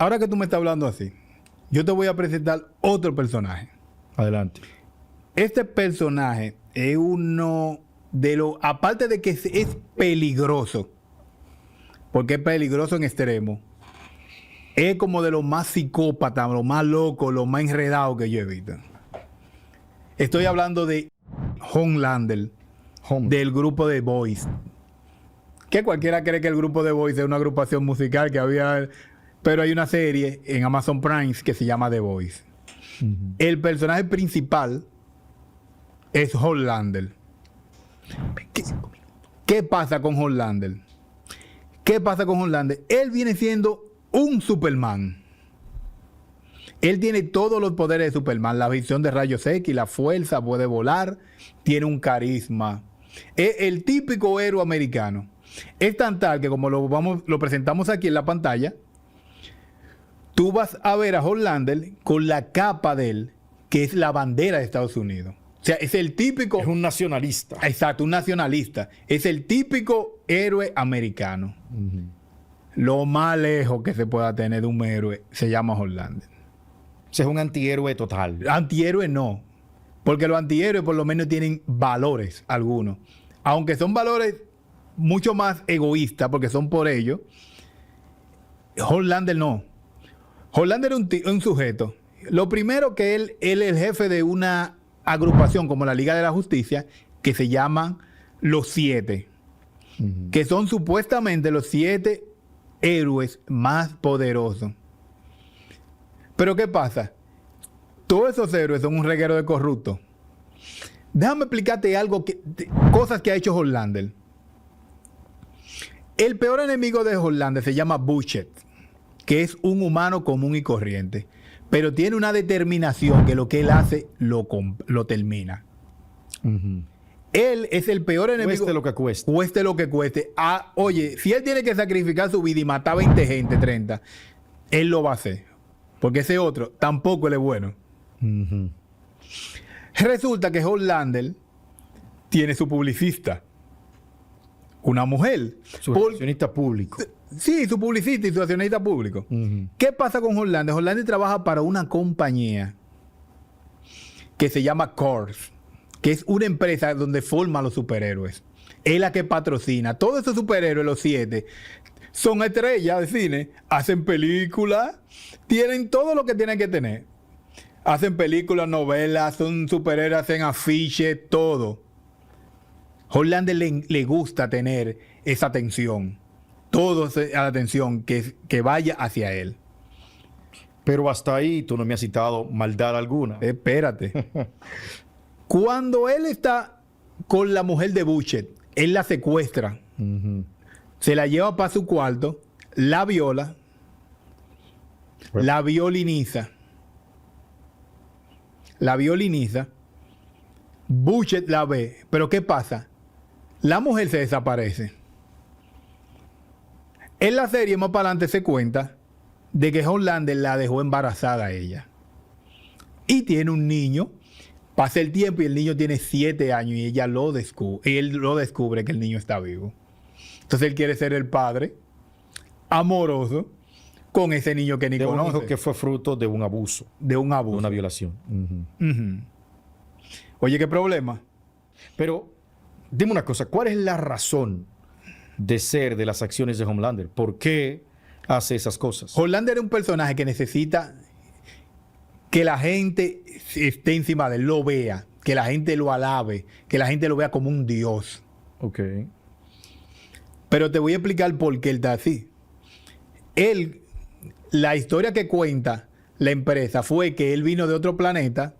ahora que tú me estás hablando así, yo te voy a presentar otro personaje. Adelante. Este personaje es uno de los, aparte de que es peligroso, porque es peligroso en extremo, es como de los más psicópatas, los más locos, los más enredados que yo he visto. Estoy hablando de Homelander, del grupo de Boys. Que cualquiera cree que el grupo de Boys es una agrupación musical que había, pero hay una serie en Amazon Prime que se llama The Boys. El personaje principal es Homelander. ¿Qué pasa con Homelander? ¿Qué pasa con Homelander? Él viene siendo un Superman. Él tiene todos los poderes de Superman, la visión de rayos X, la fuerza, puede volar, tiene un carisma. Es el típico héroe americano. Es tan tal que como lo presentamos aquí en la pantalla, tú vas a ver a Homelander con la capa de él, que es la bandera de Estados Unidos. O sea, es el típico... Es un nacionalista. Exacto, un nacionalista. Es el típico héroe americano. Lo más lejos que se pueda tener de un héroe se llama Homelander. O sea, es un antihéroe total. Antihéroe no. Porque los antihéroes por lo menos tienen valores algunos. Aunque son valores mucho más egoístas porque son por ellos. Homelander no. Homelander es un sujeto. Lo primero que él es el jefe de una agrupación como la Liga de la Justicia que se llaman Los Siete. Que son supuestamente los 7 héroes más poderosos. Pero ¿qué pasa? Todos esos héroes son un reguero de corruptos. Déjame explicarte algo, cosas que ha hecho Homelander. El peor enemigo de Homelander se llama Butcher, que es un humano común y corriente, pero tiene una determinación que lo que él hace lo termina. Él es el peor enemigo. Cueste lo que cueste. Cueste lo que cueste. Oye, si él tiene que sacrificar su vida y matar 20 gente, 30, él lo va a hacer. Porque ese otro tampoco él es bueno. Resulta que Homelander tiene su publicista. Una mujer. Su accionista público. Sí, su publicista y su accionista público. ¿Qué pasa con Homelander? Homelander trabaja para una compañía que se llama Corps, que es una empresa donde forma los superhéroes. Es la que patrocina. Todos esos superhéroes, los 7, son estrellas de cine. Hacen películas. Tienen todo lo que tienen que tener. Hacen películas, novelas, son superhéroes, hacen afiches, todo. Homelander le gusta tener esa atención. Toda la atención que vaya hacia él. Pero hasta ahí tú no me has citado maldad alguna. Espérate. Cuando él está con la mujer de Butcher, él la secuestra, se la lleva para su cuarto, la viola, la violiniza. Butcher la ve, pero ¿qué pasa? La mujer se desaparece. En la serie más para adelante se cuenta de que Homelander la dejó embarazada a ella. Y tiene un niño. Pasa el tiempo y el niño tiene 7 años y ella lo descubre. Él lo descubre que el niño está vivo. Entonces él quiere ser el padre amoroso con ese niño que ni de conoce. Un hijo que fue fruto de un abuso. De un abuso. De una violación. Oye, ¿qué problema? Pero dime una cosa. ¿Cuál es la razón de ser de las acciones de Homelander? ¿Por qué hace esas cosas? Homelander es un personaje que necesita que la gente esté encima de él, lo vea, que la gente lo alabe, que la gente lo vea como un dios. Ok. Pero te voy a explicar por qué él está así. La historia que cuenta la empresa fue que él vino de otro planeta,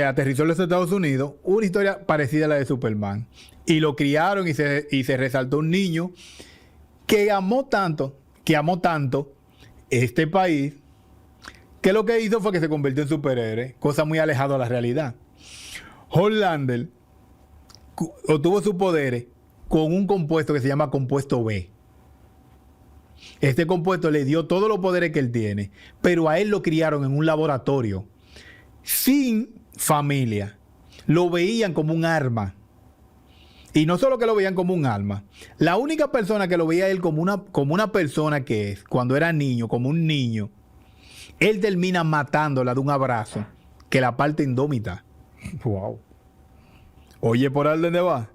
aterrizó en los Estados Unidos, una historia parecida a la de Superman. Y lo criaron y se resaltó un niño que amó tanto este país, que lo que hizo fue que se convirtió en superhéroe, cosa muy alejada de la realidad. Homelander obtuvo sus poderes con un compuesto que se llama compuesto B. Este compuesto le dio todos los poderes que él tiene, pero a él lo criaron en un laboratorio, sin familia. Lo veían como un arma. Y no solo que lo veían como un alma. La única persona que lo veía a él como una persona que es, cuando era niño, como un niño, él termina matándola de un abrazo que la parte indómita. Wow. Oye, ¿por dónde va?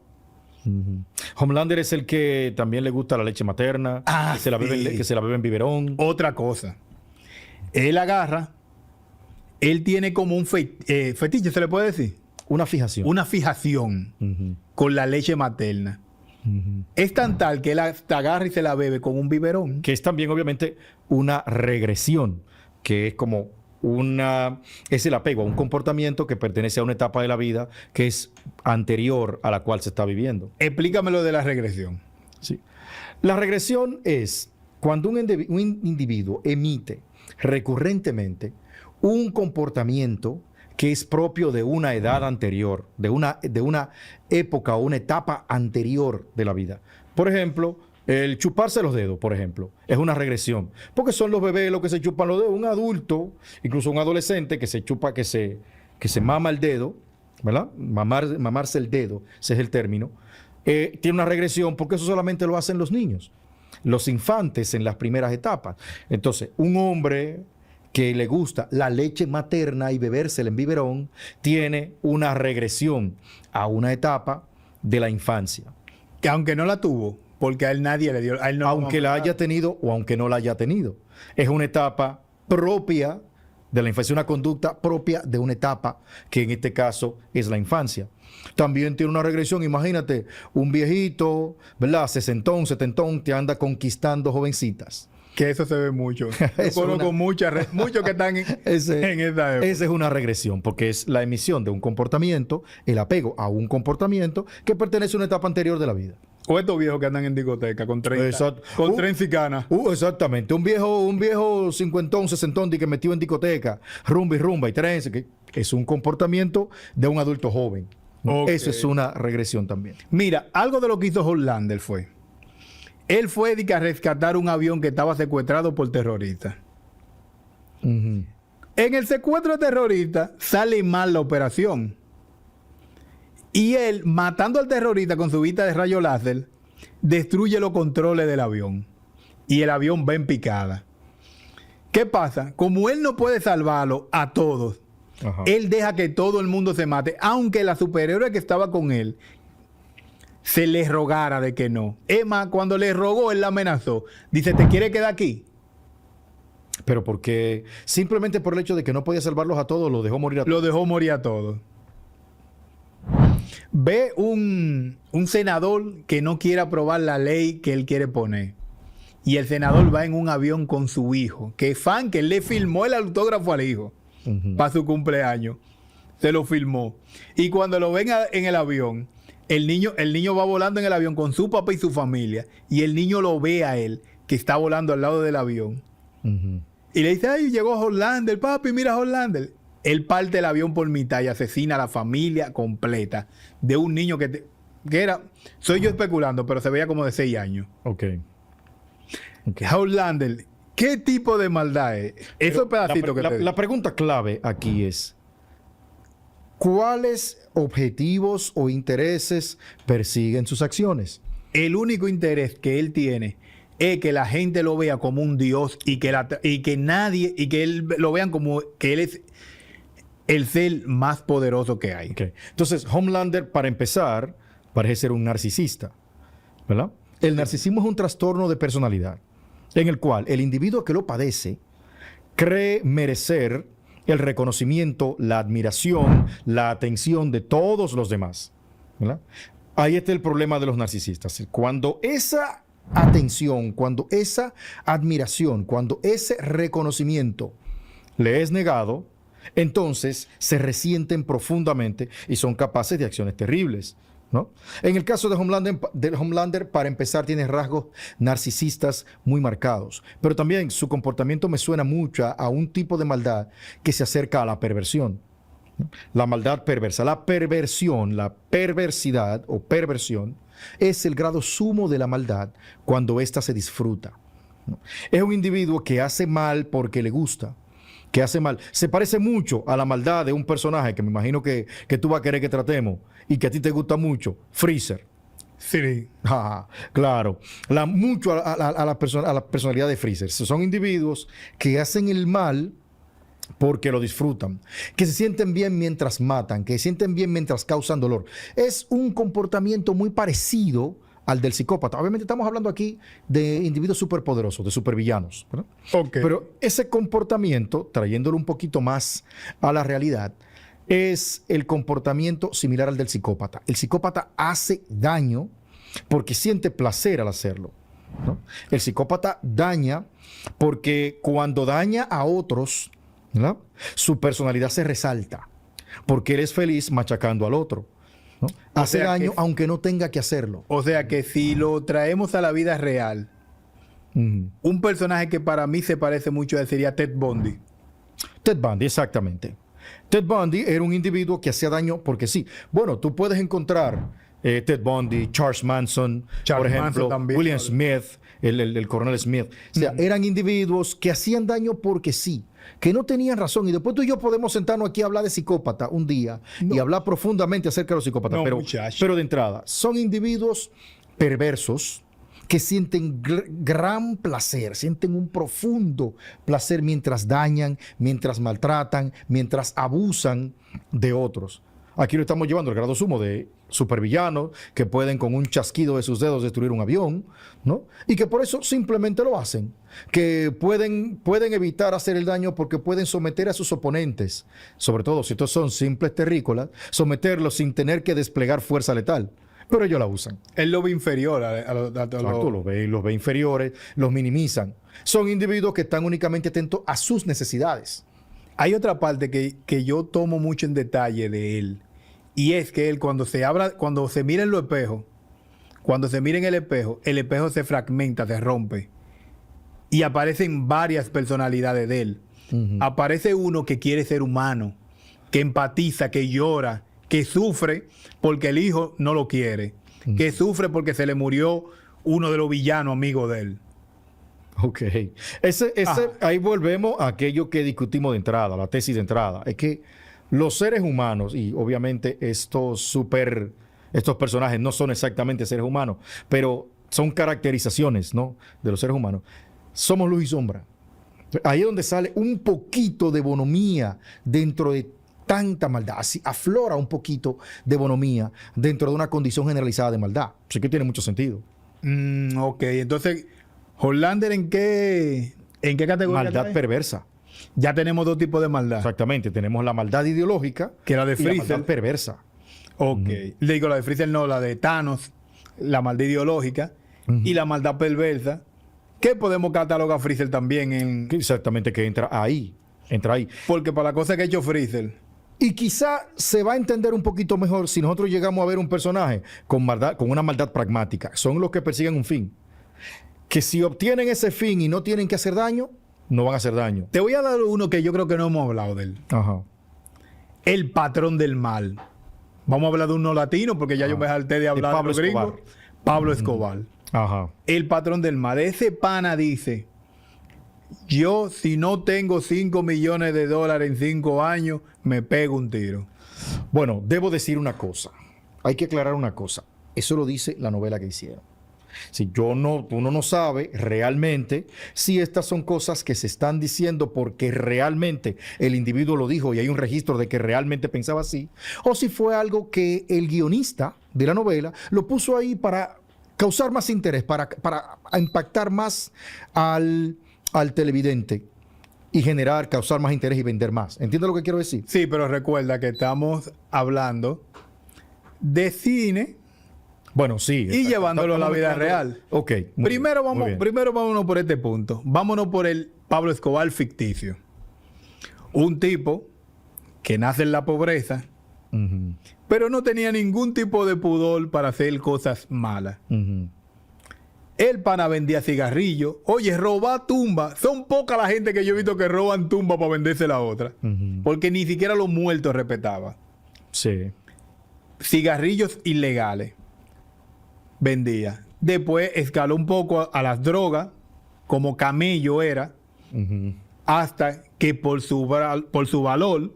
Homelander es el que también le gusta la leche materna, Ah, que se la bebe, sí. que se la bebe en biberón. Otra cosa. Él agarra, él tiene como un fetiche, ¿se le puede decir? Una fijación. Una fijación Ujú. con la leche materna. Es tan tal que él hasta agarra y se la bebe con un biberón. Que es también, obviamente, una regresión, que es como es el apego a un comportamiento que pertenece a una etapa de la vida que es anterior a la cual se está viviendo. Explícame lo de la regresión. Sí. La regresión es cuando un individuo emite recurrentemente un comportamiento que es propio de una edad anterior, de una época o una etapa anterior de la vida. Por ejemplo, el chuparse los dedos, por ejemplo, es una regresión. Porque son los bebés los que se chupan los dedos. Un adulto, incluso un adolescente que se chupa, que se mama el dedo, ¿verdad? Mamarse el dedo, ese es el término. Tiene una regresión porque eso solamente lo hacen los niños, los infantes en las primeras etapas. Entonces, un hombre que le gusta la leche materna y bebérsela en biberón, tiene una regresión a una etapa de la infancia. Que aunque no la tuvo, porque a él nadie le dio. A él no Aunque la haya tenido o aunque no la haya tenido. Es una etapa propia de la infancia, una conducta propia de una etapa que en este caso es la infancia. También tiene una regresión, imagínate, un viejito, ¿verdad? Sesentón, setentón, te anda conquistando jovencitas. Que eso se ve mucho. Es Conozco muchos que están en esa época. Esa es una regresión, porque es la emisión de un comportamiento, el apego a un comportamiento que pertenece a una etapa anterior de la vida. O estos viejos que andan en discoteca con 30. Exacto. Con 30 y canas. Exactamente. Un viejo cincuentón, sesentón que metió en discoteca, rumba y trense, que es un comportamiento de un adulto joven. Okay. Eso es una regresión también. Mira, algo de lo que hizo Homelander fue. Él fue a rescatar un avión que estaba secuestrado por terroristas. Ujú. En el secuestro de terroristas sale mal la operación. Y él, matando al terrorista con su vista de rayo láser, destruye los controles del avión. Y el avión va en picada. ¿Qué pasa? Como él no puede salvarlo a todos, Ajá. él deja que todo el mundo se mate, aunque la superhéroe que estaba con él se le rogara de que no. Emma, cuando le rogó, él la amenazó. Dice, ¿te quiere quedar aquí? Pero porque simplemente por el hecho de que no podía salvarlos a todos, lo dejó morir a todos. Lo dejó morir a todos. Ve un senador que no quiere aprobar la ley que él quiere poner. Y el senador va en un avión con su hijo, que es fan, que le filmó el autógrafo al hijo para su cumpleaños. Se lo filmó. Y cuando lo ven en el avión, el niño va volando en el avión con su papá y su familia. Y el niño lo ve a él, que está volando al lado del avión. Ujú. Y le dice, ay, llegó Homelander, papi, mira Homelander. Él parte el avión por mitad y asesina a la familia completa de un niño que era, soy yo especulando, pero se veía como de 6 años. Ok. Homelander, ¿qué tipo de maldad es? Esos pedacitos que te la pregunta clave aquí es: ¿cuáles objetivos o intereses persiguen sus acciones? El único interés que él tiene es que la gente lo vea como un dios y que él lo vean como que él es el ser más poderoso que hay. Ok. Entonces, Homelander, para empezar, parece ser un narcisista, ¿verdad? El narcisismo es un trastorno de personalidad en el cual el individuo que lo padece cree merecer el reconocimiento, la admiración, la atención de todos los demás, ¿verdad? Ahí está el problema de los narcisistas. Cuando esa atención, cuando esa admiración, cuando ese reconocimiento le es negado, entonces se resienten profundamente y son capaces de acciones terribles, ¿no? En el caso de Homelander, para empezar, tiene rasgos narcisistas muy marcados, pero también su comportamiento me suena mucho a un tipo de maldad que se acerca a la perversión. La maldad perversa, la perversión, la perversidad o perversión es el grado sumo de la maldad cuando ésta se disfruta, ¿no? Es un individuo que hace mal porque le gusta, que hace mal. Se parece mucho a la maldad de un personaje que me imagino que tú vas a querer que tratemos y que a ti te gusta mucho, Freezer. Sí. Ajá, claro. Mucho a la personalidad de Freezer. Son individuos que hacen el mal porque lo disfrutan, que se sienten bien mientras matan, que se sienten bien mientras causan dolor. Es un comportamiento muy parecido al del psicópata. Obviamente estamos hablando aquí de individuos superpoderosos, de supervillanos, ¿verdad? Ok. Pero ese comportamiento, trayéndolo un poquito más a la realidad, es el comportamiento similar al del psicópata. El psicópata hace daño porque siente placer al hacerlo, ¿no? El psicópata daña porque cuando daña a otros, ¿verdad?, su personalidad se resalta, porque él es feliz machacando al otro, ¿no? Hace daño aunque no tenga que hacerlo. O sea que si lo traemos a la vida real, un personaje que para mí se parece mucho a él sería Ted Bundy. Ted Bundy, exactamente. Ted Bundy era un individuo que hacía daño porque sí. Bueno, tú puedes encontrar Ted Bundy, Charles Manson, por ejemplo, también, William Smith, el coronel Smith. O sea, eran individuos que hacían daño porque sí, que no tenían razón. Y después tú y yo podemos sentarnos aquí a hablar de psicópata un día y hablar profundamente acerca de los psicópatas. Pero de entrada, son individuos perversos que sienten gran placer, sienten un profundo placer mientras dañan, mientras maltratan, mientras abusan de otros. Aquí lo estamos llevando al grado sumo de supervillanos que pueden con un chasquido de sus dedos destruir un avión, ¿no? Y que por eso simplemente lo hacen. Que pueden evitar hacer el daño porque pueden someter a sus oponentes, sobre todo si estos son simples terrícolas, someterlos sin tener que desplegar fuerza letal. Pero ellos la usan. Él lo ve inferior a los... Exacto, los ve inferiores, los minimizan. Son individuos que están únicamente atentos a sus necesidades. Hay otra parte que yo tomo mucho en detalle de él. Y es que él cuando se mira en los espejos, cuando se mira en el espejo se fragmenta, se rompe. Y aparecen varias personalidades de él. Aparece uno que quiere ser humano, que empatiza, que llora, que sufre porque el hijo no lo quiere, que sufre porque se le murió uno de los villanos amigos de él. Ok. Ahí volvemos a aquello que discutimos de entrada, la tesis de entrada. Es que los seres humanos, y obviamente estos personajes no son exactamente seres humanos, pero son caracterizaciones, ¿no?, de los seres humanos. Somos luz y sombra. Ahí es donde sale un poquito de bonomía dentro de tanta maldad. Así aflora un poquito de bonomía dentro de una condición generalizada de maldad. Así que tiene mucho sentido. Ok, entonces, Hollander, ¿en qué categoría? Maldad perversa. Ya tenemos dos tipos de maldad. Exactamente. Tenemos la maldad ideológica, que la de Freezer. Y la maldad perversa. Ok. Le digo la de Freezer, no, la de Thanos, la maldad ideológica y la maldad perversa. ¿Qué podemos catalogar a Freezer también? Exactamente, que entra ahí. Porque para la cosa que ha hecho Freezer. Y quizá se va a entender un poquito mejor si nosotros llegamos a ver un personaje con una maldad pragmática. Son los que persiguen un fin. Que si obtienen ese fin y no tienen que hacer daño, no van a hacer daño. Te voy a dar uno que yo creo que no hemos hablado de él. Ajá. El patrón del mal. Vamos a hablar de uno latino porque ya yo me salté de hablar de los gringos. Pablo Escobar. Ajá. El patrón del mal. Ese pana dice: yo, si no tengo $5 millones en 5 años, me pego un tiro. Bueno, debo decir una cosa. Hay que aclarar una cosa. Eso lo dice la novela que hicieron. Si uno no sabe realmente si estas son cosas que se están diciendo porque realmente el individuo lo dijo y hay un registro de que realmente pensaba así, o si fue algo que el guionista de la novela lo puso ahí para causar más interés, para impactar más al televidente y causar más interés y vender más. ¿Entiendes lo que quiero decir? Sí, pero recuerda que estamos hablando de cine. Bueno, sí. Y llevándolo a la vida real. Ok. Primero vámonos por este punto. Vámonos por el Pablo Escobar ficticio. Un tipo que nace en la pobreza, pero no tenía ningún tipo de pudor para hacer cosas malas. El pana vendía cigarrillos. Oye, robar tumba. Son poca la gente que yo he visto que roban tumba para venderse la otra. Porque ni siquiera los muertos respetaba. Sí. Cigarrillos ilegales. Vendía. Después escaló un poco a las drogas, como camello era, hasta que por su valor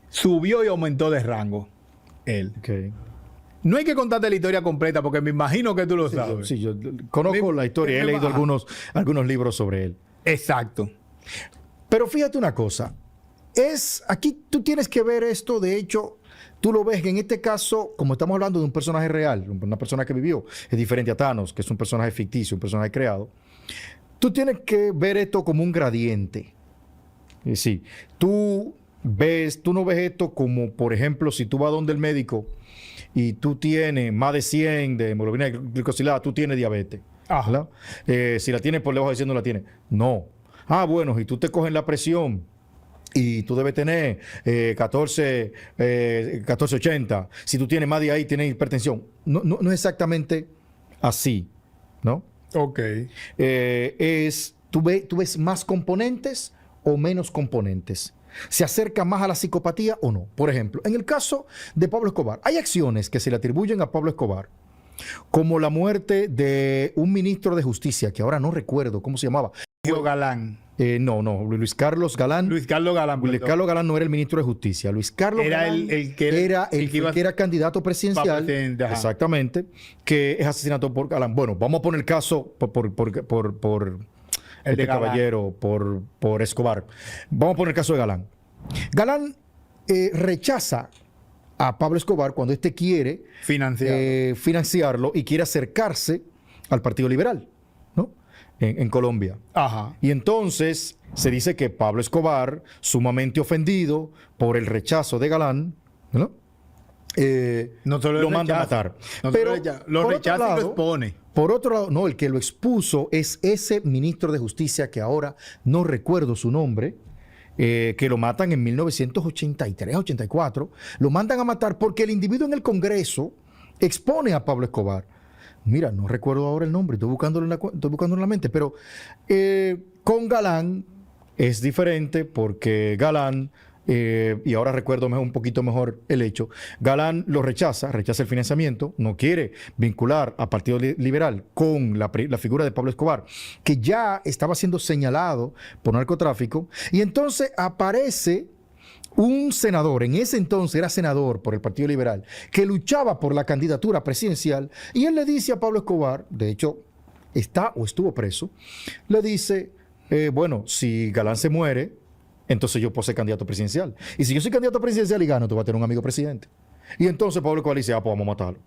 subió y aumentó de rango él. Okay. No hay que contarte la historia completa porque me imagino que tú lo sabes. Sí, yo conozco la historia, he leído algunos libros sobre él. Exacto. Pero fíjate una cosa, aquí tú tienes que ver esto, de hecho, tú lo ves que en este caso, como estamos hablando de un personaje real, una persona que vivió, es diferente a Thanos, que es un personaje ficticio, un personaje creado. Tú tienes que ver esto como un gradiente. Sí, tú no ves esto como, por ejemplo, si tú vas donde el médico y tú tienes más de 100 de hemoglobina glicosilada, tú tienes diabetes. ¿Verdad? Si la tienes por debajo de 100 no la tienes. No. Bueno, si tú te coges la presión y tú debes tener 1480. Si tú tienes más de ahí, tienes hipertensión. No es exactamente así, ¿no? Ok. Tú ves más componentes o menos componentes. ¿Se acerca más a la psicopatía o no? Por ejemplo, en el caso de Pablo Escobar, hay acciones que se le atribuyen a Pablo Escobar, como la muerte de un ministro de justicia, que ahora no recuerdo cómo se llamaba. Galán. No, Luis Carlos Galán. Luis Carlos Galán. Luis Carlos Galán no era el ministro de justicia. Luis Carlos Galán era el que era candidato presidencial. Exactamente. Que es asesinado por Galán. Bueno, vamos a poner el caso por el de caballero, por Escobar. Vamos a poner el caso de Galán. Galán rechaza a Pablo Escobar cuando éste quiere financiarlo y quiere acercarse al Partido Liberal, ¿no? En Colombia. Ajá. Y entonces se dice que Pablo Escobar, sumamente ofendido por el rechazo de Galán, ¿no? Lo manda a matar. Pero lo rechaza y lo expone. Por otro lado, no, el que lo expuso es ese ministro de justicia que ahora no recuerdo su nombre, que lo matan en 1983, 84. Lo mandan a matar porque el individuo en el Congreso expone a Pablo Escobar. Mira, no recuerdo ahora el nombre, estoy buscándolo en la mente, pero con Galán es diferente porque Galán, y ahora recuerdo un poquito mejor el hecho, Galán lo rechaza el financiamiento, no quiere vincular a Partido Liberal con la figura de Pablo Escobar, que ya estaba siendo señalado por narcotráfico, y entonces aparece un senador, en ese entonces era senador por el Partido Liberal, que luchaba por la candidatura presidencial, y él le dice a Pablo Escobar, de hecho está o estuvo preso, le dice, bueno, si Galán se muere, entonces yo puedo ser candidato presidencial. Y si yo soy candidato presidencial y gano, tú vas a tener un amigo presidente. Y entonces Pablo Escobar dice, pues vamos a matarlo.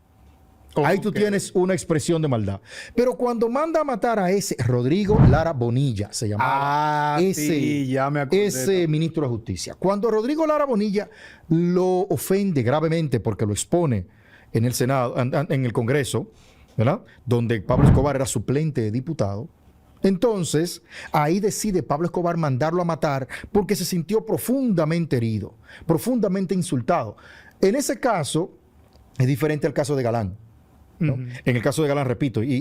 Ahí tú tienes una expresión de maldad. Pero cuando manda a matar a ese Rodrigo Lara Bonilla, se llamaba ese ministro de Justicia. Cuando Rodrigo Lara Bonilla lo ofende gravemente porque lo expone en el Senado, en el Congreso, ¿verdad? Donde Pablo Escobar era suplente de diputado. Entonces, ahí decide Pablo Escobar mandarlo a matar porque se sintió profundamente herido, profundamente insultado. En ese caso, es diferente al caso de Galán, ¿no? En el caso de Galán, repito, y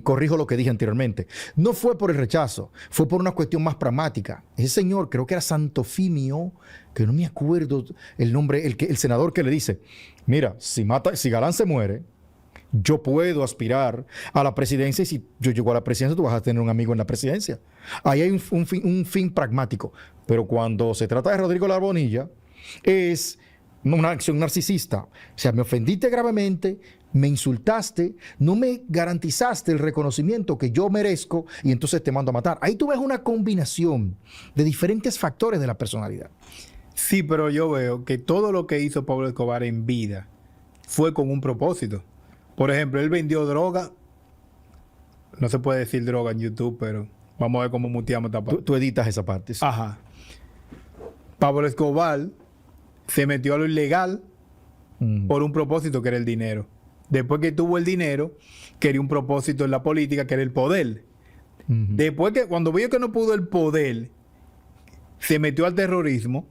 corrijo lo que dije anteriormente, no fue por el rechazo, fue por una cuestión más pragmática. Ese señor, creo que era Santofimio, que no me acuerdo el nombre, el senador que le dice, mira, si Galán se muere, yo puedo aspirar a la presidencia, y si yo llego a la presidencia, tú vas a tener un amigo en la presidencia. Ahí hay un fin pragmático. Pero cuando se trata de Rodrigo Lara Bonilla, es una acción narcisista. O sea, me ofendiste gravemente, me insultaste, no me garantizaste el reconocimiento que yo merezco y entonces te mando a matar. Ahí tú ves una combinación de diferentes factores de la personalidad. Sí, pero yo veo que todo lo que hizo Pablo Escobar en vida fue con un propósito. Por ejemplo, él vendió droga. No se puede decir droga en YouTube, pero vamos a ver cómo muteamos esta parte. Tú editas esa parte. Sí. Ajá. Pablo Escobar se metió a lo ilegal por un propósito que era el dinero. Después que tuvo el dinero, quería un propósito en la política que era el poder. Después que, cuando vio que no pudo el poder, se metió al terrorismo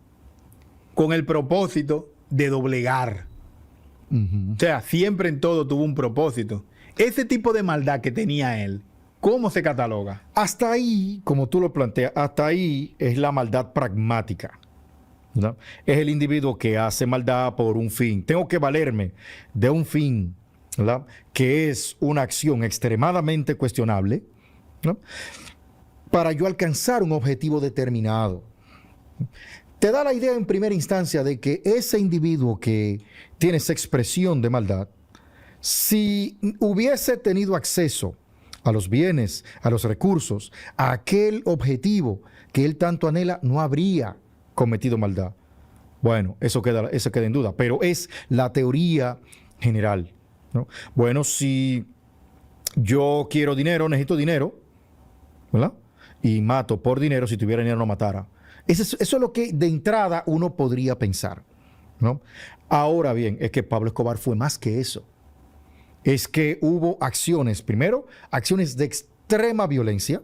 con el propósito de doblegar. O sea, siempre en todo tuvo un propósito. Ese tipo de maldad que tenía él, ¿cómo se cataloga? Hasta ahí, como tú lo planteas, hasta ahí es la maldad pragmática, ¿verdad? Es el individuo que hace maldad por un fin. Tengo que valerme de un fin, ¿verdad? Que es una acción extremadamente cuestionable, ¿no? Para yo alcanzar un objetivo determinado. te da la idea en primera instancia de que ese individuo que tiene esa expresión de maldad, si hubiese tenido acceso a los bienes, a los recursos, a aquel objetivo que él tanto anhela, no habría cometido maldad. Bueno, eso queda en duda, pero es la teoría general, ¿no? Bueno, si yo quiero dinero, necesito dinero, ¿verdad? Y mato por dinero, si tuviera dinero no matara. Eso es lo que de entrada uno podría pensar, ¿no? Ahora bien, es que Pablo Escobar fue más que eso. Es que hubo acciones, primero, acciones de extrema violencia,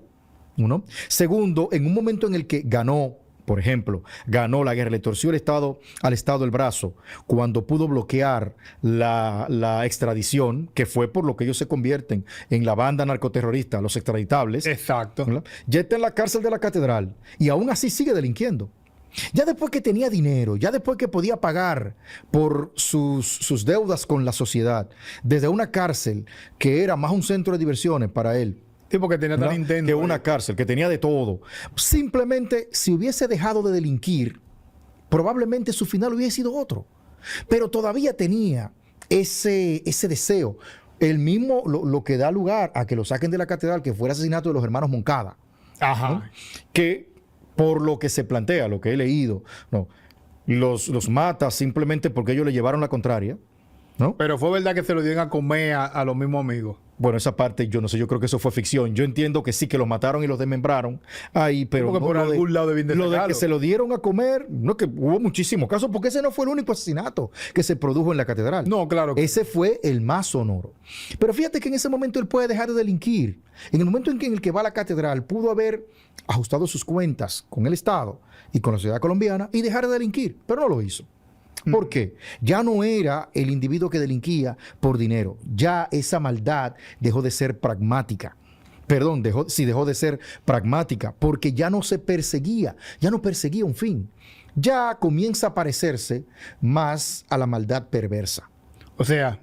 uno. Segundo, en un momento en el que ganó, por ejemplo, ganó la guerra, le torció al Estado el brazo cuando pudo bloquear la extradición, que fue por lo que ellos se convierten en la banda narcoterrorista, los extraditables. Exacto. ¿Verdad? Ya está en la cárcel de la catedral y aún así sigue delinquiendo. Ya después que tenía dinero, ya después que podía pagar por sus deudas con la sociedad, desde una cárcel que era más un centro de diversiones para él, Sí, porque tenía tan intenso. que una cárcel, que tenía de todo. Simplemente, si hubiese dejado de delinquir, probablemente su final hubiese sido otro. Pero todavía tenía ese deseo. El mismo lo que da lugar a que lo saquen de la catedral, que fue el asesinato de los hermanos Moncada. Ajá. ¿No? Que por lo que se plantea, lo que he leído, no, los mata simplemente porque ellos le llevaron la contraria, ¿no? Pero fue verdad que se lo dieron a comer a los mismos amigos. Bueno, esa parte yo no sé, yo creo que eso fue ficción. Yo entiendo que sí, que los mataron y los desmembraron ahí, pero Porque por algún lado debían de lo de sacarlo. que se lo dieron a comer, no, que hubo muchísimos casos, porque ese no fue el único asesinato que se produjo en la catedral. No, claro. Ese fue el más sonoro. Pero fíjate que en ese momento él puede dejar de delinquir. En el momento en el que va a la catedral, pudo haber ajustado sus cuentas con el Estado y con la sociedad colombiana y dejar de delinquir, pero no lo hizo. ¿Por qué? Ya no era el individuo que delinquía por dinero. Ya esa maldad dejó de ser pragmática. Perdón, dejó de ser pragmática, porque ya no se perseguía, ya no perseguía un fin. Ya comienza a parecerse más a la maldad perversa. O sea,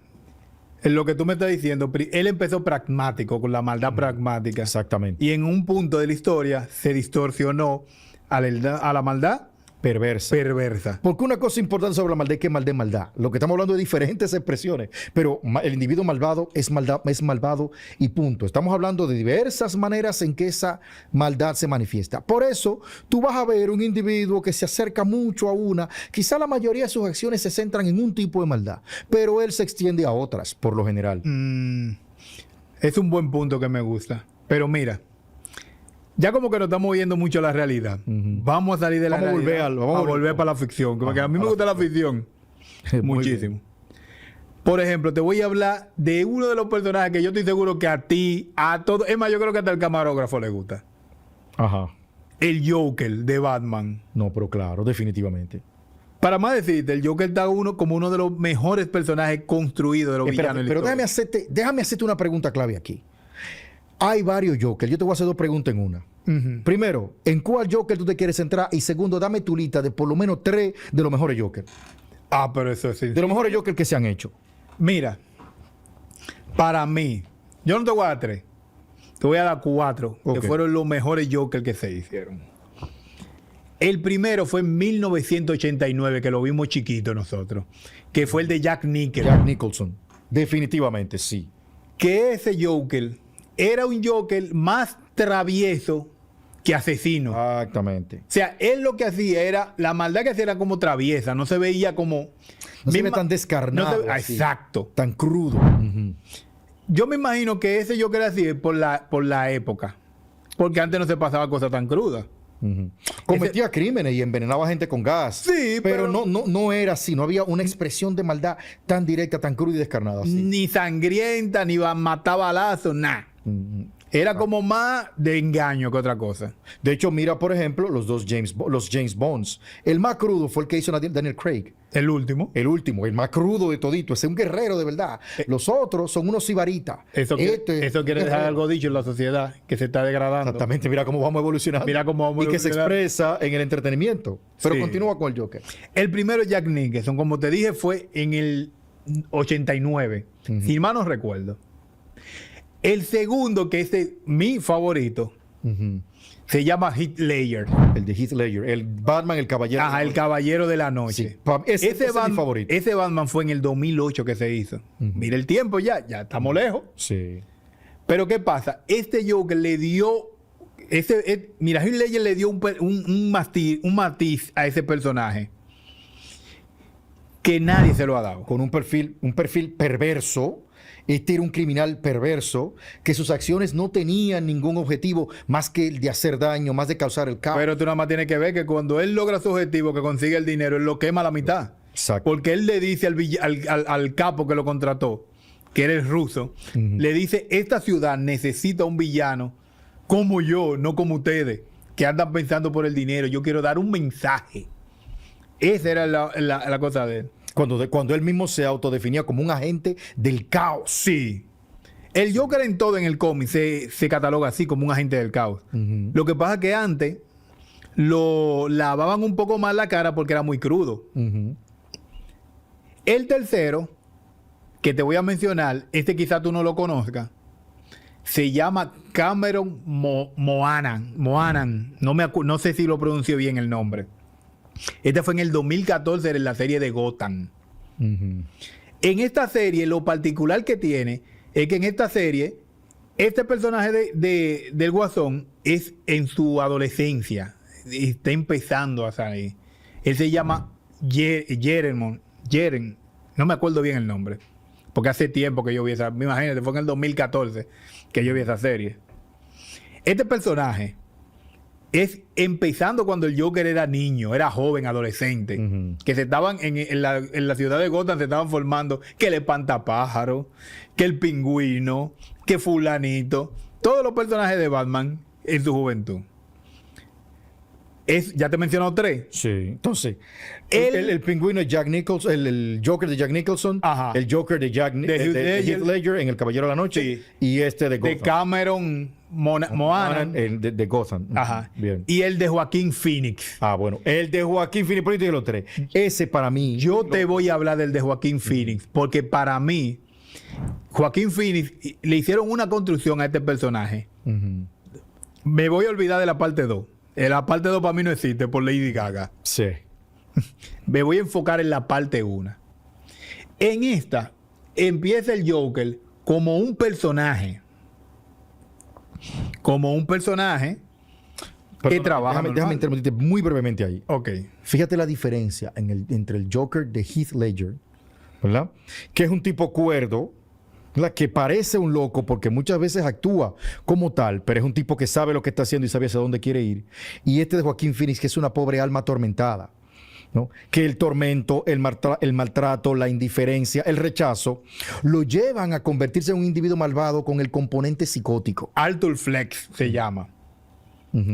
en lo que tú me estás diciendo, él empezó pragmático, con la maldad pragmática. Exactamente. Y en un punto de la historia se distorsionó a la maldad perversa. Porque una cosa importante sobre la maldad es que maldad es maldad. Lo que estamos hablando de diferentes expresiones, pero el individuo malvado es malvado y punto. Estamos hablando de diversas maneras en que esa maldad se manifiesta. Por eso, tú vas a ver un individuo que se acerca mucho a una, quizá la mayoría de sus acciones se centran en un tipo de maldad, pero él se extiende a otras, por lo general. Es un buen punto que me gusta. Pero mira, ya como que nos estamos oyendo mucho a la realidad. Vamos a salir de la realidad. Vamos a volver para la ficción. Porque a mí me gusta la ficción. Muchísimo. Por ejemplo, te voy a hablar de uno de los personajes que yo estoy seguro que a ti, a todos, es más, yo creo que hasta el camarógrafo le gusta. Ajá. El Joker de Batman. No, pero claro, definitivamente. Para más decirte, el Joker está como uno de los mejores personajes construidos de los villanos. Pero déjame hacerte una pregunta clave aquí. Hay varios Jokers. Yo te voy a hacer dos preguntas en una. Primero, ¿en cuál Joker tú te quieres centrar? Y segundo, dame tu lista de por lo menos 3 de los mejores Jokers. Ah, pero eso sí. De los mejores Jokers que se han hecho. Mira, para mí, yo no te voy a dar 3. Te voy a dar 4, que fueron los mejores Jokers que se hicieron. El primero fue en 1989, que lo vimos chiquito nosotros, que fue el de Jack Nicholson. Jack Nicholson. Definitivamente, sí. Que ese Joker era un Joker más travieso que asesino. Exactamente. O sea, él lo que hacía era, la maldad que hacía era como traviesa, no se veía como... No se ve tan descarnado. Exacto. Tan crudo. Yo me imagino que ese Joker era así por la época. Porque antes no se pasaba cosas tan crudas. Cometía crímenes y envenenaba gente con gas. Sí, pero no era así. No había una expresión de maldad tan directa, tan cruda y descarnada. Así. Ni sangrienta, ni mataba balazos, nada. Era como más de engaño que otra cosa. De hecho, mira, por ejemplo, los James Bonds. El más crudo fue el que hizo Daniel Craig. El último. El último, el más crudo de todito. Ese es un guerrero de verdad. Los otros son unos sibaritas. Eso quiere dejar algo dicho en la sociedad, que se está degradando. Exactamente, mira cómo vamos evolucionando. Mira cómo vamos y que se expresa en el entretenimiento. Pero continúa con el Joker. El primero, Jack Nicholson, como te dije, fue en el 89. Si mal no recuerdo. El segundo, que es mi favorito, Se llama Heath Ledger. El de Heath Ledger. El Batman, el caballero. Ajá, el Caballero de la Noche. Sí, ese es mi favorito. Ese Batman fue en el 2008 que se hizo. Mira el tiempo ya estamos lejos. Sí. Pero ¿qué pasa? Este Joker le dio... mira, Heath Ledger le dio un matiz a ese personaje que nadie se lo ha dado. Con un perfil perverso. Este era un criminal perverso que sus acciones no tenían ningún objetivo más que el de hacer daño, más de causar el caos. Pero tú nada más tienes que ver que cuando él logra su objetivo, que consigue el dinero, él lo quema a la mitad. Exacto. Porque él le dice al capo que lo contrató, que era el ruso, le dice, esta ciudad necesita un villano como yo, no como ustedes, que andan pensando por el dinero. Yo quiero dar un mensaje. Esa era la cosa de él. Cuando él mismo se autodefinía como un agente del caos. Sí. El Joker en todo en el cómic se cataloga así, como un agente del caos. Lo que pasa es que antes lo lavaban un poco más la cara porque era muy crudo. El tercero, que te voy a mencionar, este quizá tú no lo conozcas, se llama Cameron Moanan. No sé si lo pronuncio bien el nombre. Este fue en el 2014 en la serie de Gotham. En esta serie, lo particular que tiene es que en esta serie, este personaje del Guasón es en su adolescencia. Está empezando a salir. Él se llama Jeren. No me acuerdo bien el nombre. Porque hace tiempo que yo vi esa. Imagínate, fue en el 2014 que yo vi esa serie. Este personaje es empezando cuando el Joker era niño, era joven, adolescente, que se estaban en la ciudad de Gotham, se estaban formando que el espantapájaro, que el pingüino, que fulanito, todos los personajes de Batman en su juventud. Ya te he mencionado 3. Sí. Entonces, el pingüino es Jack Nicholson, el Joker de Jack Nicholson, Ajá, el Joker de Heath Ledger en El Caballero de la Noche, sí, y este de Gotham. de Cameron Moanan, el de Gotham. Ajá. Bien. Y el de Joaquín Phoenix. Ah, bueno. El de Joaquín Phoenix, por ahí te digo los 3. Ese para mí. Yo te voy a hablar del de Joaquín Phoenix, porque para mí, Joaquín Phoenix le hicieron una construcción a este personaje. Me voy a olvidar de la parte 2. La parte 2 para mí no existe por Lady Gaga. Sí. Me voy a enfocar en la parte 1. En esta empieza el Joker como un personaje. Que trabaja. Déjame interrumpirte muy brevemente ahí. Ok. Fíjate la diferencia entre el Joker de Heath Ledger, ¿verdad? Que es un tipo cuerdo, ¿verdad? Que parece un loco porque muchas veces actúa como tal, pero es un tipo que sabe lo que está haciendo y sabe hacia dónde quiere ir. Y este de Joaquín Phoenix, que es una pobre alma atormentada, ¿no? Que el tormento, el maltrato, la indiferencia, el rechazo, lo llevan a convertirse en un individuo malvado con el componente psicótico. Arthur Fleck se llama.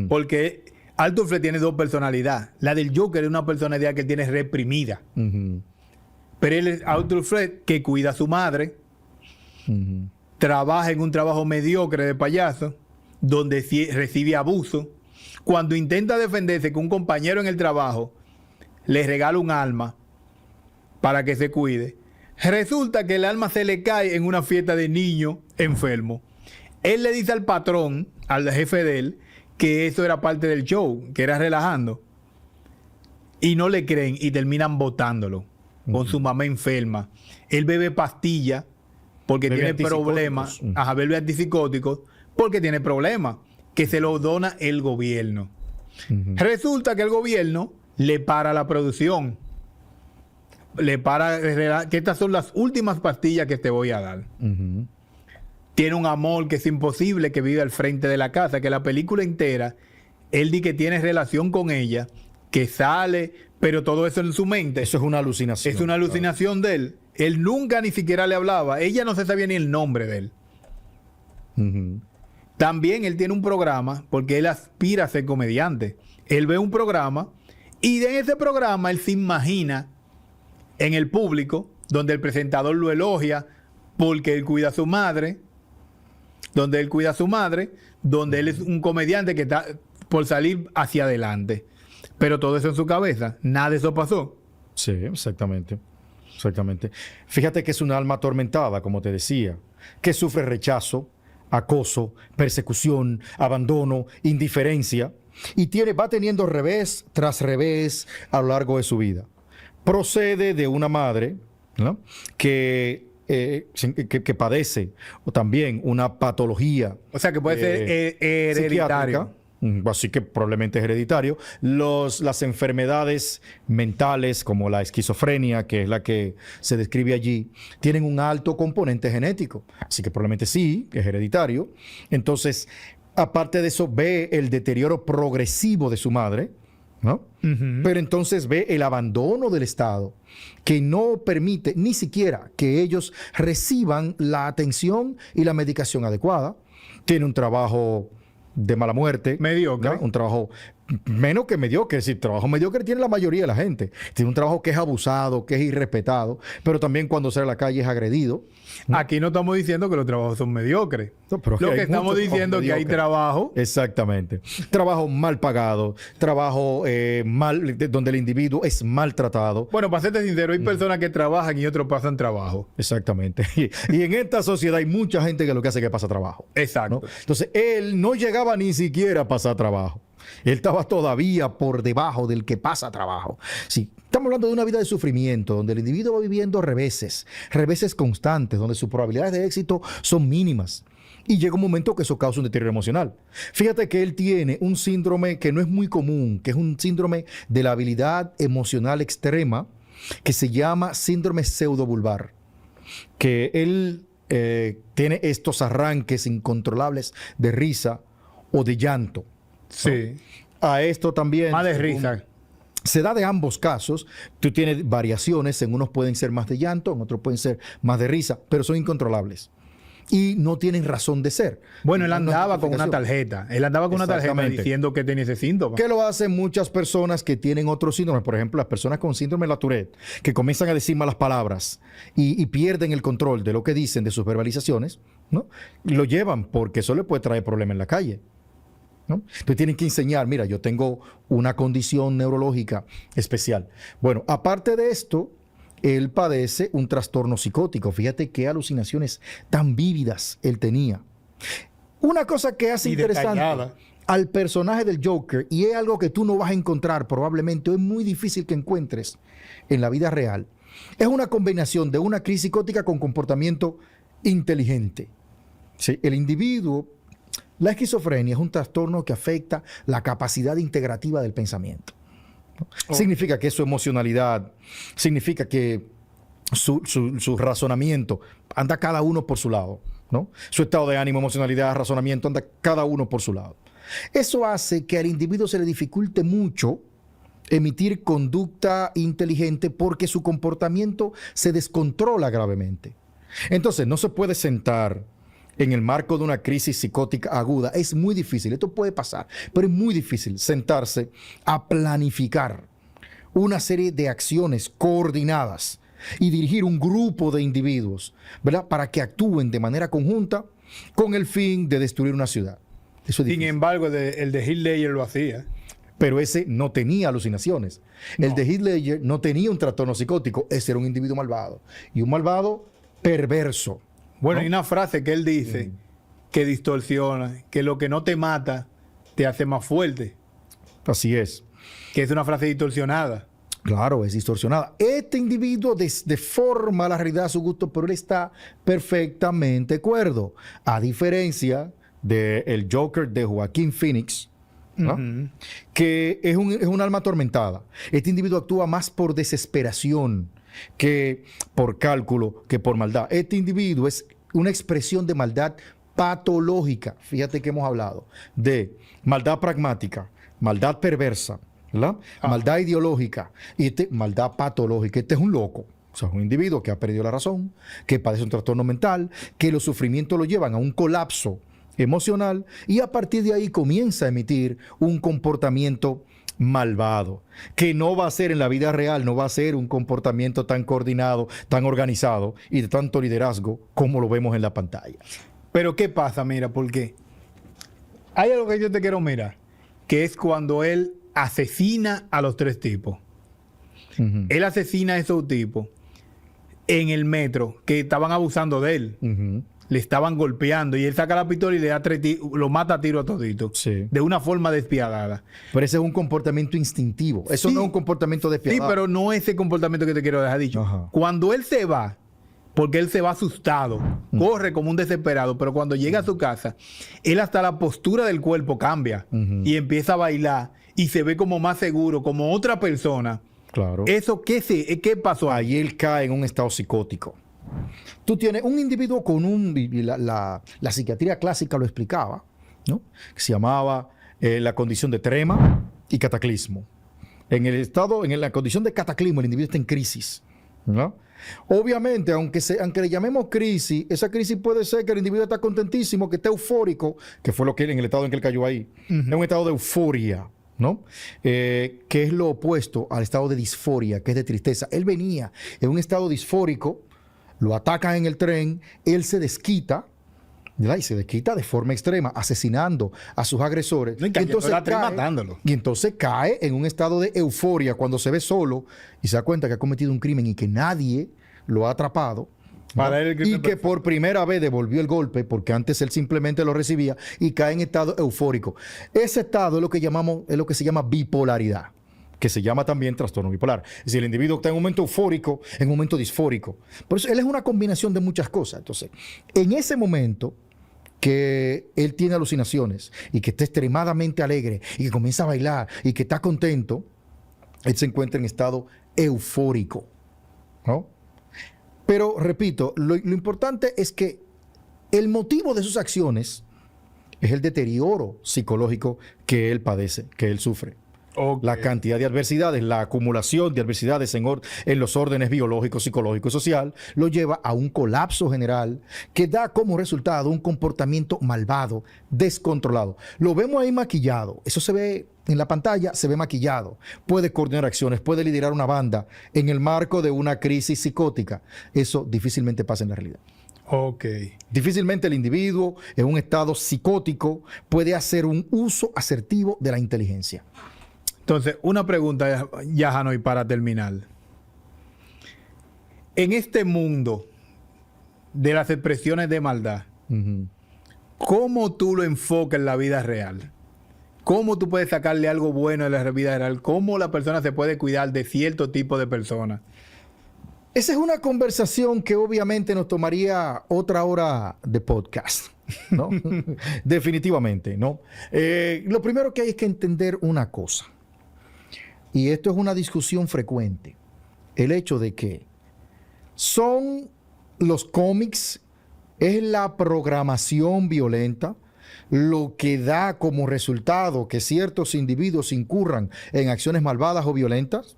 Porque Arthur Fleck tiene 2 personalidades. La del Joker es una personalidad que él tiene reprimida. Pero él es Arthur Fleck, que cuida a su madre, trabaja en un trabajo mediocre de payaso, donde recibe abuso. Cuando intenta defenderse con un compañero en el trabajo, le regala un arma para que se cuide. Resulta que el arma se le cae en una fiesta de niños enfermos. Él le dice al patrón, al jefe de él, que eso era parte del show, que era relajando. Y no le creen y terminan botándolo con su mamá enferma. Él bebe pastillas porque tiene problemas. Bebe antipsicóticos porque tiene problemas, que se lo dona el gobierno. Resulta que el gobierno le para la producción. Le para que estas son las últimas pastillas que te voy a dar. Tiene un amor que es imposible, que vive al frente de la casa, que la película entera, él dice que tiene relación con ella, que sale, pero todo eso en su mente. Eso es una alucinación. Es una alucinación de él. Él nunca ni siquiera le hablaba. Ella no se sabía ni el nombre de él. También él tiene un programa, porque él aspira a ser comediante. Él ve un programa y de ese programa él se imagina en el público, donde el presentador lo elogia porque él cuida a su madre, donde él es un comediante que está por salir hacia adelante. Pero todo eso en su cabeza, nada de eso pasó. Sí, exactamente. Fíjate que es una alma atormentada, como te decía, que sufre rechazo, acoso, persecución, abandono, indiferencia, y va teniendo revés tras revés a lo largo de su vida. Procede de una madre, ¿no?, que padece también una patología. O sea, que puede ser hereditario. Así que probablemente es hereditario. Las enfermedades mentales, como la esquizofrenia, que es la que se describe allí, tienen un alto componente genético. Así que probablemente sí, es hereditario. Entonces, aparte de eso, ve el deterioro progresivo de su madre, ¿no? Pero entonces ve el abandono del Estado, que no permite ni siquiera que ellos reciban la atención y la medicación adecuada. Tiene un trabajo de mala muerte. Mediocre. ¿no? Un trabajo menos que mediocre. Es decir, trabajo mediocre tiene la mayoría de la gente. Tiene un trabajo que es abusado, que es irrespetado, pero también cuando sale a la calle es agredido. Aquí no estamos diciendo que los trabajos son mediocres. No, pero lo que estamos diciendo es que hay trabajo. Exactamente. Trabajo mal pagado, trabajo donde el individuo es maltratado. Bueno, para serte sincero, hay personas que trabajan y otros pasan trabajo. Exactamente. Y en esta sociedad hay mucha gente que lo que hace es que pasa trabajo. Exacto. ¿no? Entonces, él no llegaba ni siquiera a pasar trabajo. Él estaba todavía por debajo del que pasa trabajo. Sí, estamos hablando de una vida de sufrimiento, donde el individuo va viviendo reveses constantes, donde sus probabilidades de éxito son mínimas. Y llega un momento que eso causa un deterioro emocional. Fíjate que él tiene un síndrome que no es muy común, que es un síndrome de la habilidad emocional extrema, que se llama síndrome pseudobulbar. Que él tiene estos arranques incontrolables de risa o de llanto. Sí. ¿no? A esto también... Más de risa. Se da de ambos casos. Tú tienes variaciones. En unos pueden ser más de llanto, en otros pueden ser más de risa, pero son incontrolables. Y no tienen razón de ser. Bueno, él andaba con una tarjeta. Él andaba con una tarjeta diciendo que tenía ese síntoma. ¿Qué lo hacen muchas personas que tienen otros síndromes? Por ejemplo, las personas con síndrome de la Tourette, que comienzan a decir malas palabras y pierden el control de lo que dicen, de sus verbalizaciones, ¿no? Lo llevan porque eso le puede traer problemas en la calle. ¿no? Entonces tienen que enseñar, mira, yo tengo una condición neurológica especial. Bueno, aparte de esto, él padece un trastorno psicótico. Fíjate qué alucinaciones tan vívidas él tenía. Una cosa que hace interesante al personaje del Joker, y es algo que tú no vas a encontrar probablemente, o es muy difícil que encuentres en la vida real, es una combinación de una crisis psicótica con comportamiento inteligente. ¿Sí? El individuo... La esquizofrenia es un trastorno que afecta la capacidad integrativa del pensamiento. Oh. Significa que su emocionalidad, significa que su razonamiento anda cada uno por su lado, ¿no? Su estado de ánimo, emocionalidad, razonamiento anda cada uno por su lado. Eso hace que al individuo se le dificulte mucho emitir conducta inteligente porque su comportamiento se descontrola gravemente. Entonces, no se puede sentar en el marco de una crisis psicótica aguda. Es muy difícil, esto puede pasar, pero es muy difícil sentarse a planificar una serie de acciones coordinadas y dirigir un grupo de individuos, ¿verdad?, para que actúen de manera conjunta con el fin de destruir una ciudad. Eso es difícil. Sin embargo, el de Heath Ledger lo hacía. Pero ese no tenía alucinaciones. No. El de Heath Ledger no tenía un trastorno psicótico. Ese era un individuo malvado. Y un malvado perverso. Bueno, ¿no? Hay una frase que él dice que distorsiona, que lo que no te mata te hace más fuerte. Así es. Que es una frase distorsionada. Claro, es distorsionada. Este individuo deforma la realidad a su gusto, pero él está perfectamente cuerdo. A diferencia del Joker de Joaquín Phoenix, ¿no? Que es un alma atormentada. Este individuo actúa más por desesperación que por cálculo, que por maldad. Este individuo es una expresión de maldad patológica. Fíjate que hemos hablado de maldad pragmática, maldad perversa, ¿verdad? Maldad ideológica y maldad patológica. Este es un loco. O sea, es un individuo que ha perdido la razón, que padece un trastorno mental, que los sufrimientos lo llevan a un colapso emocional y a partir de ahí comienza a emitir un comportamiento malvado, que no va a ser en la vida real, no va a ser un comportamiento tan coordinado, tan organizado y de tanto liderazgo como lo vemos en la pantalla. Pero ¿qué pasa? Mira, porque hay algo que yo te quiero mirar, que es cuando él asesina a los tres tipos. Él asesina a esos tipos en el metro que estaban abusando de él. le estaban golpeando y él saca la pistola y le da lo mata a tiro a todito. Sí. De una forma despiadada. Pero ese es un comportamiento instintivo. Eso Sí. no es un comportamiento despiadado. Sí, pero no ese comportamiento que te quiero dejar dicho. Ajá. Cuando él se va, porque él se va asustado, corre como un desesperado, pero cuando llega a su casa, él hasta la postura del cuerpo cambia y empieza a bailar y se ve como más seguro, como otra persona. Claro. ¿Eso qué pasó ahí? Ahí él cae en un estado psicótico. Tú tienes un individuo con la psiquiatría clásica lo explicaba, ¿no? Que se llamaba la condición de trema y cataclismo. En la condición de cataclismo, el individuo está en crisis, ¿no? Obviamente, aunque le llamemos crisis, esa crisis puede ser que el individuo está contentísimo, que esté eufórico, que fue lo que en el estado en que él cayó ahí. Es un estado de euforia, ¿no? Que es lo opuesto al estado de disforia, que es de tristeza. Él venía en un estado disfórico, lo atacan en el tren, él se desquita, ¿verdad? Y se desquita de forma extrema, asesinando a sus agresores. No, y matándolo. Y entonces cae en un estado de euforia cuando se ve solo y se da cuenta que ha cometido un crimen y que nadie lo ha atrapado. Para él el crimen y que por primera vez devolvió el golpe, porque antes él simplemente lo recibía, y cae en estado eufórico. Ese estado es lo que se llama bipolaridad, que se llama también trastorno bipolar. Es decir, el individuo está en un momento eufórico, en un momento disfórico. Por eso él es una combinación de muchas cosas. Entonces, en ese momento que él tiene alucinaciones y que está extremadamente alegre y que comienza a bailar y que está contento, él se encuentra en estado eufórico, ¿no? Pero, repito, lo importante es que el motivo de sus acciones es el deterioro psicológico que él padece, que él sufre. Okay. La cantidad de adversidades, la acumulación de adversidades en los órdenes biológico, psicológico y social lo lleva a un colapso general que da como resultado un comportamiento malvado, descontrolado. Lo vemos ahí maquillado. Eso se ve en la pantalla, se ve maquillado. Puede coordinar acciones, puede liderar una banda en el marco de una crisis psicótica. Eso difícilmente pasa en la realidad. Ok. Difícilmente el individuo en un estado psicótico puede hacer un uso asertivo de la inteligencia. Entonces, una pregunta, ya Hanoi, para terminar. En este mundo de las expresiones de maldad, ¿cómo tú lo enfocas en la vida real? ¿Cómo tú puedes sacarle algo bueno de la vida real? ¿Cómo la persona se puede cuidar de cierto tipo de personas? Esa es una conversación que obviamente nos tomaría otra hora de podcast, ¿no? Definitivamente, ¿no? Lo primero que hay es que entender una cosa. Y esto es una discusión frecuente. El hecho de que son los cómics, es la programación violenta, lo que da como resultado que ciertos individuos incurran en acciones malvadas o violentas,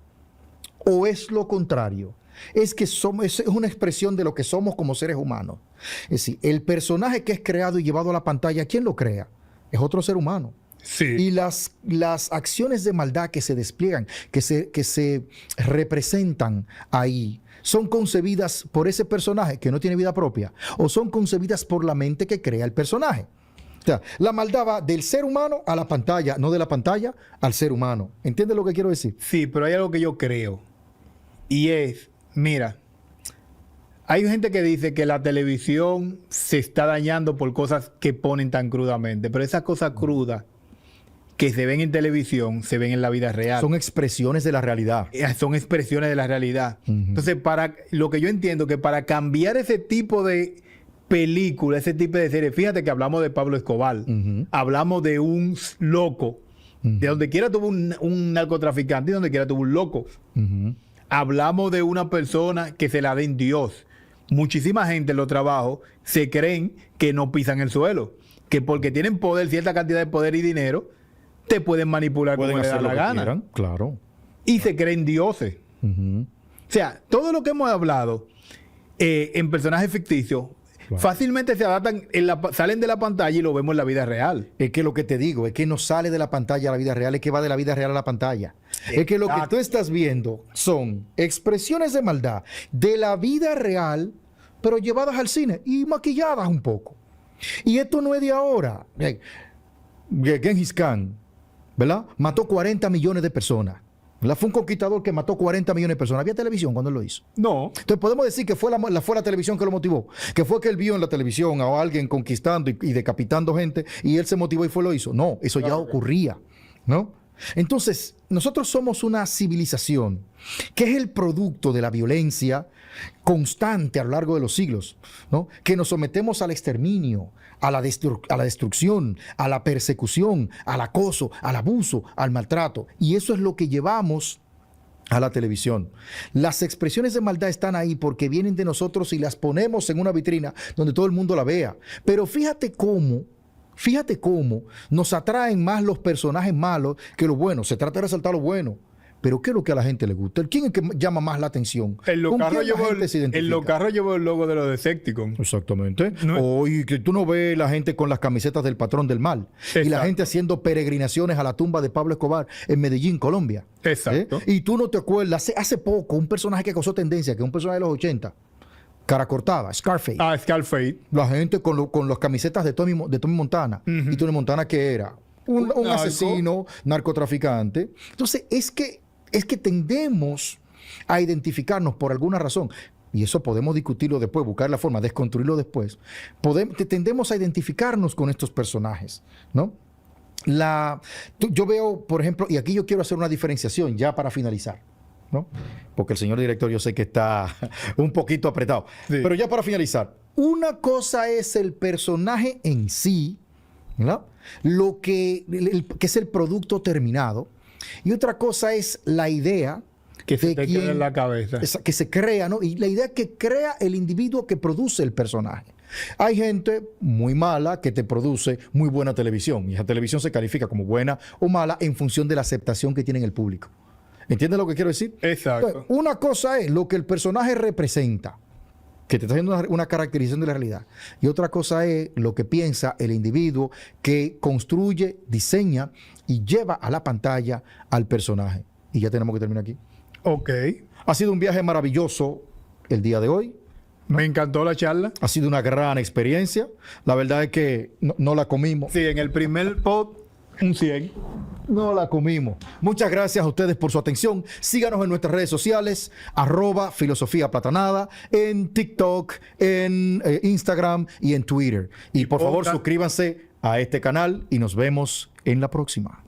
o es lo contrario. Es que es una expresión de lo que somos como seres humanos. Es decir, el personaje que es creado y llevado a la pantalla, ¿quién lo crea? Es otro ser humano. Sí. Y las acciones de maldad que se despliegan, que se representan ahí, son concebidas por ese personaje que no tiene vida propia, o son concebidas por la mente que crea el personaje. O sea, la maldad va del ser humano a la pantalla, no de la pantalla al ser humano. ¿Entiendes lo que quiero decir? Sí, pero hay algo que yo creo. Y es, mira, hay gente que dice que la televisión se está dañando por cosas que ponen tan crudamente, pero esas cosas crudas que se ven en televisión, se ven en la vida real. Son expresiones de la realidad. Son expresiones de la realidad. Entonces, lo que yo entiendo que para cambiar ese tipo de película, ese tipo de serie, fíjate que hablamos de Pablo Escobar, hablamos de un loco, de donde quiera tuvo un narcotraficante y donde quiera tuvo un loco. Hablamos de una persona que se la den Dios. Muchísima gente en los trabajos se creen que no pisan el suelo, que porque tienen poder, cierta cantidad de poder y dinero, te pueden manipular como les da la gana. Quieran, claro. Y se creen dioses. O sea, todo lo que hemos hablado en personajes ficticios, fácilmente se adaptan, salen de la pantalla y lo vemos en la vida real. Es que lo que te digo, es que no sale de la pantalla a la vida real, es que va de la vida real a la pantalla. Es que lo que tú estás viendo son expresiones de maldad de la vida real, pero llevadas al cine y maquilladas un poco. Y esto no es de ahora. Genghis Khan, ¿verdad? Mató 40 millones de personas. ¿verdad? Fue un conquistador que mató 40 millones de personas. ¿Había televisión cuando él lo hizo? No. Entonces podemos decir que fue la televisión que lo motivó, que fue que él vio en la televisión a alguien conquistando y decapitando gente y él se motivó y lo hizo. No, eso ya ocurría, ¿no? Entonces, nosotros somos una civilización que es el producto de la violencia constante a lo largo de los siglos, ¿no? Que nos sometemos al exterminio, a la destrucción, a la persecución, al acoso, al abuso, al maltrato. Y eso es lo que llevamos a la televisión. Las expresiones de maldad están ahí porque vienen de nosotros y las ponemos en una vitrina donde todo el mundo la vea. Pero fíjate cómo nos atraen más los personajes malos que los buenos. Se trata de resaltar lo bueno. Pero ¿qué es lo que a la gente le gusta? ¿Quién es que llama más la atención? En los carros llevo el logo de los Decepticons. Exactamente. No. Y que tú no ves la gente con las camisetas del patrón del mal. Exacto. Y la gente haciendo peregrinaciones a la tumba de Pablo Escobar en Medellín, Colombia. Exacto. Y tú no te acuerdas, hace poco, un personaje que causó tendencia, que es un personaje de los 80, cara cortada, Scarface. Scarface. La gente con las camisetas de Tommy Montana. Uh-huh. ¿Y Tommy Montana qué era? Un asesino, narcotraficante. Entonces, es que tendemos a identificarnos por alguna razón, y eso podemos discutirlo después, buscar la forma, desconstruirlo después. Tendemos a identificarnos con estos personajes, ¿no? Yo veo, por ejemplo, y aquí yo quiero hacer una diferenciación ya para finalizar, ¿no? Porque el señor director yo sé que está un poquito apretado. Sí. Pero ya para finalizar, una cosa es el personaje en sí, ¿no? Lo que es el producto terminado, y otra cosa es la idea que se te queda en la cabeza. Que se crea, ¿no? Y la idea que crea el individuo que produce el personaje. Hay gente muy mala que te produce muy buena televisión, y esa televisión se califica como buena o mala en función de la aceptación que tiene el público. ¿Entiendes lo que quiero decir? Exacto. Entonces, una cosa es lo que el personaje representa, que te está haciendo una caracterización de la realidad. Y otra cosa es lo que piensa el individuo que construye, diseña y lleva a la pantalla al personaje. Y ya tenemos que terminar aquí. Ok. Ha sido un viaje maravilloso el día de hoy. Me encantó la charla. Ha sido una gran experiencia. La verdad es que no la comimos. Sí, en el primer pod, un 100. No la comimos. Muchas gracias a ustedes por su atención. Síganos en nuestras redes sociales, @Filosofía Platanada, en TikTok, en Instagram y en Twitter. Y por favor, suscríbanse a este canal y nos vemos en la próxima.